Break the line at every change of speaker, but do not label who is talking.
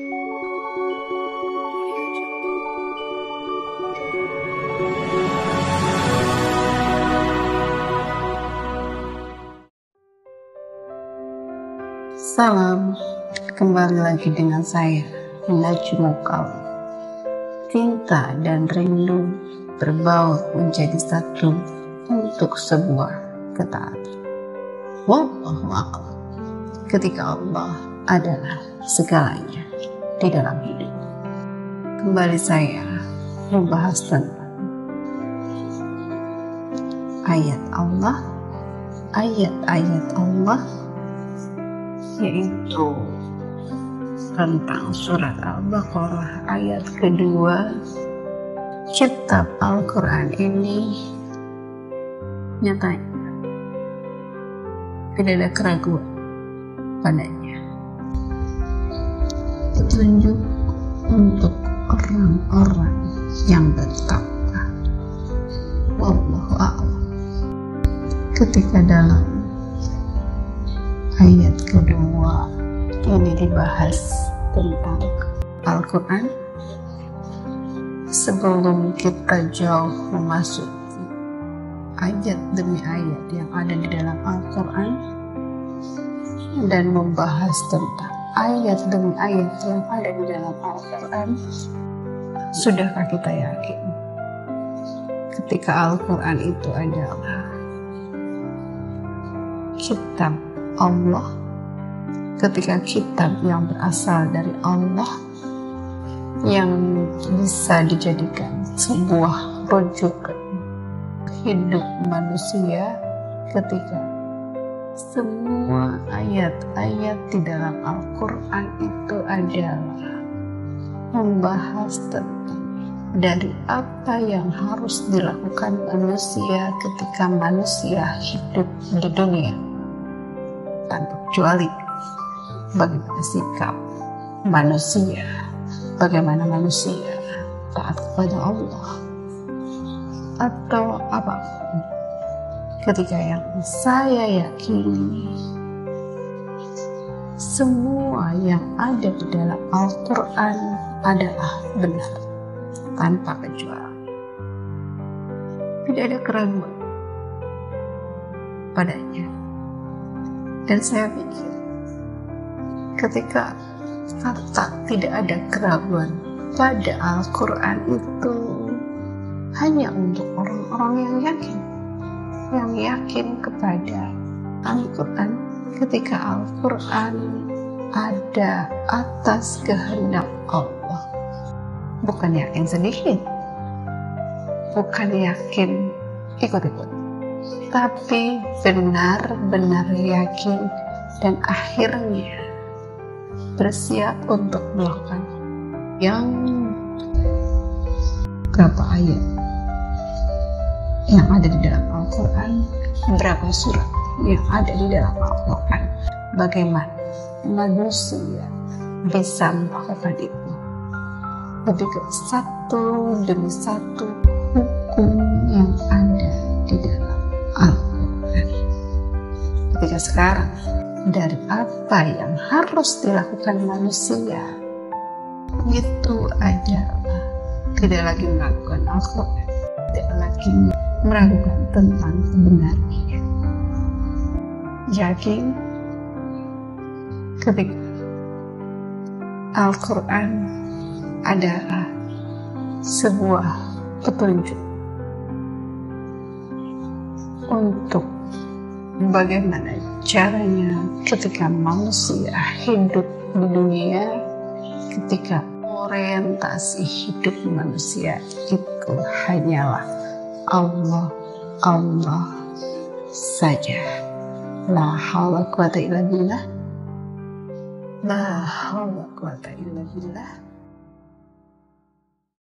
Salam, kembali lagi dengan saya, Najmul Qalam. Cinta dan rindu berbaur menjadi satu untuk sebuah ketaatan. Wallahu a'lam. Ketika Allah adalah segalanya di dalam hidup. Kembali saya membahas tentang ayat-ayat Allah, yaitu tentang surat Al-Baqarah ayat kedua. Kitab Al-Quran ini nyatanya tidak ada keraguan padanya, petunjuk untuk orang-orang yang bertakwa. Wallahu a'lam. Ketika dalam ayat kedua ini dibahas tentang Al-Quran, sebelum kita jauh memasuki ayat demi ayat yang ada di dalam Al-Quran dan membahas tentang ayat demi ayat yang ada di dalam Al-Quran, sudahkah kita yakin ketika Al-Quran itu adalah kitab Allah, ketika kitab yang berasal dari Allah, yang bisa dijadikan sebuah rujukan hidup manusia, ketika semua ayat-ayat di dalam Al-Quran itu adalah membahas tentang dari apa yang harus dilakukan manusia ketika manusia hidup di dunia, tanpa kecuali bagaimana sikap manusia, bagaimana manusia taat kepada Allah atau apapun. Ketika yang saya yakini semua yang ada di dalam Al-Quran adalah benar tanpa kecuali, tidak ada keraguan padanya. Dan saya pikir ketika kata tidak ada keraguan pada Al-Quran itu hanya untuk orang-orang yang yakin kepada Al-Quran, ketika Al-Quran ada atas kehendak Allah, bukan yakin sedikit, bukan yakin ikut-ikut, tapi benar-benar yakin dan akhirnya bersiap untuk melakukan. Yang berapa ayat yang ada di dalam Al-Quran, berapa surat yang ada di dalam Al-Quran, bagaimana manusia bisa melakukan itu, lebih ke satu demi satu hukum yang ada di dalam Al-Quran. Ketika sekarang dari apa yang harus dilakukan manusia itu adalah tidak lagi melakukan Al-Quran, tidak lagi meragukan tentang kebenarannya, yakin ketika Al-Quran adalah sebuah petunjuk untuk bagaimana caranya ketika manusia hidup di dunia, ketika orientasi hidup manusia itu hanyalah Allah saja. La haula wa quwwata illa billah. La haula wa quwwata illa billah.